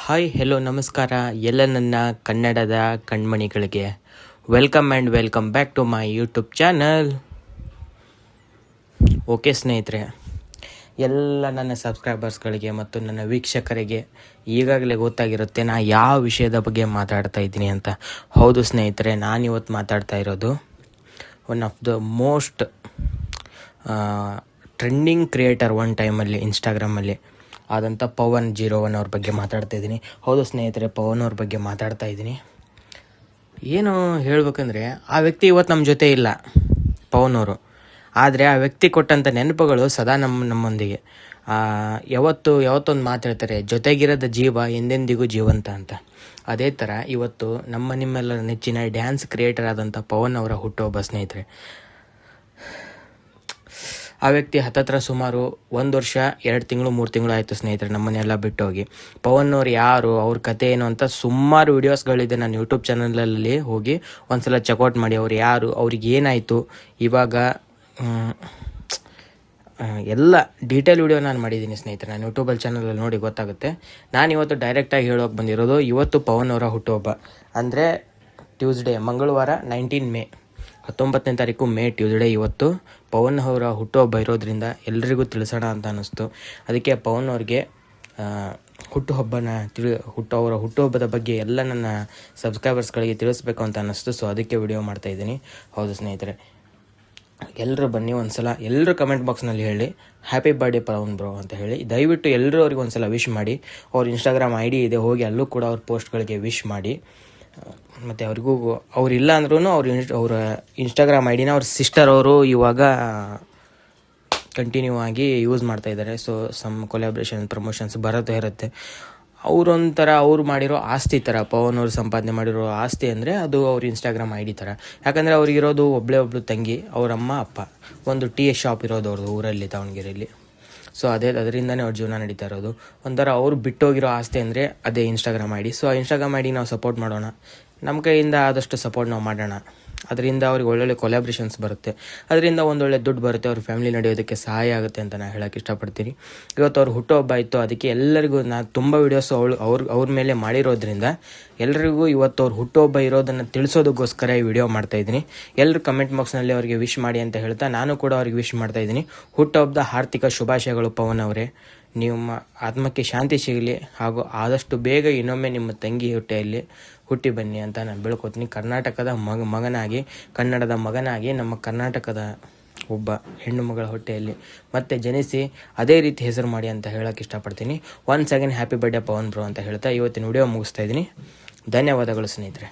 Hi hello ನಮಸ್ಕಾರ ಎಲ್ಲ ನನ್ನ ಕನ್ನಡದ ಕಣ್ಮಣಿಗಳಿಗೆ welcome and welcome back to my YouTube channel. Okay ಸ್ನೇಹಿತರೆ, ಎಲ್ಲ ನನ್ನ ಸಬ್ಸ್ಕ್ರೈಬರ್ಸ್ಗಳಿಗೆ ಮತ್ತು ನನ್ನ ವೀಕ್ಷಕರಿಗೆ ಈಗಾಗಲೇ ಗೊತ್ತಾಗಿರುತ್ತೆ ನಾ ಯಾವ ವಿಷಯದ ಬಗ್ಗೆ ಮಾತಾಡ್ತಾ ಇದ್ದೀನಿ ಅಂತ. ಹೌದು ಸ್ನೇಹಿತರೆ, ನಾನಿವತ್ತು ಮಾತಾಡ್ತಾ ಇರೋದು one of the most trending creator one ಟೈಮಲ್ಲಿ ಇನ್ಸ್ಟಾಗ್ರಾಮಲ್ಲಿ ಆದಂಥ Pawan01 ಅವ್ರ ಬಗ್ಗೆ ಮಾತಾಡ್ತಾ ಇದ್ದೀನಿ. ಹೌದು ಸ್ನೇಹಿತರೆ, ಪವನ್ ಅವ್ರ ಬಗ್ಗೆ ಮಾತಾಡ್ತಾ ಇದ್ದೀನಿ. ಏನು ಹೇಳ್ಬೇಕಂದ್ರೆ, ಆ ವ್ಯಕ್ತಿ ಇವತ್ತು ನಮ್ಮ ಜೊತೆ ಇಲ್ಲ, ಪವನ್ ಅವರು. ಆದರೆ ಆ ವ್ಯಕ್ತಿ ಕೊಟ್ಟಂಥ ನೆನಪುಗಳು ಸದಾ ನಮ್ಮೊಂದಿಗೆ. ಯಾವತ್ತೊಂದು ಮಾತಾಡ್ತಾರೆ, ಜೊತೆಗಿರೋದ ಜೀವ ಎಂದೆಂದಿಗೂ ಜೀವಂತ ಅಂತ. ಅದೇ ಥರ ಇವತ್ತು ನಿಮ್ಮೆಲ್ಲರ ನೆಚ್ಚಿನ ಡ್ಯಾನ್ಸ್ ಕ್ರಿಯೇಟರ್ ಆದಂಥ ಪವನ್ ಅವರ ಹುಟ್ಟುಹಬ್ಬ ಸ್ನೇಹಿತರೆ. ಆ ವ್ಯಕ್ತಿ ಹತ್ತತ್ರ ಸುಮಾರು 1 ವರ್ಷ 2 ತಿಂಗಳು 3 ತಿಂಗಳು ಆಯಿತು ಸ್ನೇಹಿತರೆ ನಮ್ಮನ್ನೆಲ್ಲ ಬಿಟ್ಟು ಹೋಗಿ. ಪವನ್ ಅವ್ರು ಯಾರು, ಅವ್ರ ಕತೆ ಏನು ಅಂತ ಸುಮಾರು ವೀಡಿಯೋಸ್ಗಳಿದೆ ನನ್ನ ಯೂಟ್ಯೂಬ್ ಚಾನಲಲ್ಲಿ, ಹೋಗಿ ಒಂದ್ಸಲ ಚೆಕ್ಔಟ್ ಮಾಡಿ. ಅವ್ರು ಯಾರು, ಅವ್ರಿಗೆ ಏನಾಯಿತು, ಇವಾಗ ಎಲ್ಲ ಡೀಟೇಲ್ ವೀಡಿಯೋ ನಾನು ಮಾಡಿದ್ದೀನಿ ಸ್ನೇಹಿತರೆ. ನಾನು ಯೂಟ್ಯೂಬಲ್ಲಿ ಚಾನಲಲ್ಲಿ ನೋಡಿ ಗೊತ್ತಾಗುತ್ತೆ. ನಾನು ಇವತ್ತು ಡೈರೆಕ್ಟಾಗಿ ಹೇಳೋಕೆ ಬಂದಿರೋದು, ಇವತ್ತು ಪವನ್ ಅವರ ಹುಟ್ಟುಹಬ್ಬ. ಅಂದರೆ ಟ್ಯೂಸ್ಡೇ, ಮಂಗಳವಾರ 19 ಮೇ, 19ನೇ ತಾರೀಕು ಮೇ, ಟ್ಯೂಸ್ಡೇ. ಇವತ್ತು ಪವನ್ ಅವರ ಹುಟ್ಟುಹಬ್ಬ ಇರೋದ್ರಿಂದ ಎಲ್ರಿಗೂ ತಿಳಿಸೋಣ ಅಂತ ಅನ್ನಿಸ್ತು. ಅದಕ್ಕೆ ಪವನ್ ಅವ್ರಿಗೆ ಅವರ ಹುಟ್ಟುಹಬ್ಬದ ಬಗ್ಗೆ ಎಲ್ಲ ನನ್ನ ಸಬ್ಸ್ಕ್ರೈಬರ್ಸ್ಗಳಿಗೆ ತಿಳಿಸ್ಬೇಕು ಅಂತ ಅನ್ನಿಸ್ತು. ಸೊ ಅದಕ್ಕೆ ವಿಡಿಯೋ ಮಾಡ್ತಾಯಿದ್ದೀನಿ. ಹೌದು ಸ್ನೇಹಿತರೆ, ಎಲ್ಲರೂ ಬನ್ನಿ, ಒಂದ್ಸಲ ಎಲ್ಲರೂ ಕಮೆಂಟ್ ಬಾಕ್ಸ್ನಲ್ಲಿ ಹೇಳಿ ಹ್ಯಾಪಿ ಬರ್ಡೇ ಪವನ್ ಬ್ರೋ ಅಂತ ಹೇಳಿ. ದಯವಿಟ್ಟು ಎಲ್ಲರೂ ಅವ್ರಿಗೆ ಒಂದ್ಸಲ ವಿಶ್ ಮಾಡಿ. ಅವ್ರ ಇನ್ಸ್ಟಾಗ್ರಾಮ್ ID ಇದೆ, ಹೋಗಿ ಅಲ್ಲೂ ಕೂಡ ಅವ್ರ ಪೋಸ್ಟ್ಗಳಿಗೆ ವಿಶ್ ಮಾಡಿ. ಮತ್ತು ಅವ್ರಿಗೂ ಅವರಿಲ್ಲ ಅಂದ್ರೂ ಅವರ ಇನ್ಸ್ಟಾಗ್ರಾಮ್ ID ಅವ್ರ ಸಿಸ್ಟರ್ ಅವರು ಇವಾಗ ಕಂಟಿನ್ಯೂ ಆಗಿ ಯೂಸ್ ಮಾಡ್ತಾಯಿದ್ದಾರೆ. ಸೊ ಸಮ್ ಕೊಲಾಬ್ರೇಷನ್ ಪ್ರಮೋಷನ್ಸ್ ಬರೋದೇ ಇರುತ್ತೆ. ಅವ್ರು ಮಾಡಿರೋ ಆಸ್ತಿ ಥರ, ಪವನ್ ಅವರು ಸಂಪಾದನೆ ಮಾಡಿರೋ ಆಸ್ತಿ ಅಂದರೆ ಅದು ಅವ್ರ ಇನ್ಸ್ಟಾಗ್ರಾಮ್ ID ಥರ. ಯಾಕಂದರೆ ಅವ್ರಿಗಿರೋದು ಒಬ್ಬಳು ತಂಗಿ, ಅವ್ರ ಅಮ್ಮ ಅಪ್ಪ, ಒಂದು ಟೀ ಶಾಪ್ ಇರೋದು ಅವ್ರದ್ದು ಊರಲ್ಲಿ, ದಾವಣಗೆರೆಯಲ್ಲಿ. ಸೊ ಅದರಿಂದನೇ ಅವ್ರ ಜೀವನ ನಡೀತಾ ಇರೋದು. ಒಂಥರ ಅವ್ರು ಬಿಟ್ಟೋಗಿರೋ ಆಸ್ತಿ ಅಂದರೆ ಅದೇ ಇನ್ಸ್ಟಾಗ್ರಾಮ್ ID. ಸೊ ಆ ಇನ್ಸ್ಟಾಗ್ರಾಮ್ ID ನಾವು ಸಪೋರ್ಟ್ ಮಾಡೋಣ, ನಮ್ಮ ಕೈಯಿಂದ ಆದಷ್ಟು ಸಪೋರ್ಟ್ ನಾವು ಮಾಡೋಣ. ಅದರಿಂದ ಅವ್ರಿಗೆ ಒಳ್ಳೊಳ್ಳೆ ಕೊಲಾಬ್ರೇಷನ್ಸ್ ಬರುತ್ತೆ, ಅದರಿಂದ ಒಂದೊಳ್ಳೆ ದುಡ್ಡು ಬರುತ್ತೆ, ಅವ್ರ ಫ್ಯಾಮಿಲಿ ನಡೆಯೋದಕ್ಕೆ ಸಹಾಯ ಆಗುತ್ತೆ ಅಂತ ನಾನು ಹೇಳೋಕ್ಕೆ ಇಷ್ಟಪಡ್ತೀನಿ. ಇವತ್ತು ಅವ್ರು ಹುಟ್ಟುಹಬ್ಬ ಇತ್ತು, ಅದಕ್ಕೆ ಎಲ್ಲರಿಗೂ ನಾನು ತುಂಬ ವೀಡಿಯೋಸು ಅವ್ರ ಮೇಲೆ ಮಾಡಿರೋದ್ರಿಂದ ಎಲ್ರಿಗೂ ಇವತ್ತು ಅವ್ರು ಹುಟ್ಟುಹಬ್ಬ ಇರೋದನ್ನು ತಿಳಿಸೋದಕ್ಕೋಸ್ಕರ ಈ ವಿಡಿಯೋ ಮಾಡ್ತಾಯಿದ್ದೀನಿ. ಎಲ್ಲರೂ ಕಮೆಂಟ್ ಬಾಕ್ಸ್ನಲ್ಲಿ ಅವರಿಗೆ ವಿಶ್ ಮಾಡಿ ಅಂತ ಹೇಳ್ತಾ ನಾನು ಕೂಡ ಅವ್ರಿಗೆ ವಿಶ್ ಮಾಡ್ತಾಯಿದ್ದೀನಿ. ಹುಟ್ಟುಹಬ್ಬದ ಹಾರ್ದಿಕ ಶುಭಾಶಯಗಳು ಪವನ್ ಅವರೇ. ನಿಮ್ಮ ಆತ್ಮಕ್ಕೆ ಶಾಂತಿ ಸಿಗಲಿ, ಹಾಗೂ ಆದಷ್ಟು ಬೇಗ ಇನ್ನೊಮ್ಮೆ ನಿಮ್ಮ ತಂಗಿ ಹೊಟ್ಟೆಯಲ್ಲಿ ಹುಟ್ಟಿ ಬನ್ನಿ ಅಂತ ನಾನು ಬೆಳ್ಕೊತೀನಿ. ಕರ್ನಾಟಕದ ಮಗನಾಗಿ, ಕನ್ನಡದ ಮಗನಾಗಿ, ನಮ್ಮ ಕರ್ನಾಟಕದ ಒಬ್ಬ ಹೆಣ್ಣು ಮಗಳ ಹೊಟ್ಟೆಯಲ್ಲಿ ಮತ್ತೆ ಜನಿಸಿ ಅದೇ ರೀತಿ ಹೆಸರು ಮಾಡಿ ಅಂತ ಹೇಳೋಕ್ಕೆ ಇಷ್ಟಪಡ್ತೀನಿ. Once again happy birthday Pavan bro ಅಂತ ಹೇಳ್ತಾ ಇವತ್ತಿನ ವಿಡಿಯೋ ಮುಗಿಸ್ತಾ ಇದ್ದೀನಿ. ಧನ್ಯವಾದಗಳು ಸ್ನೇಹಿತರೆ.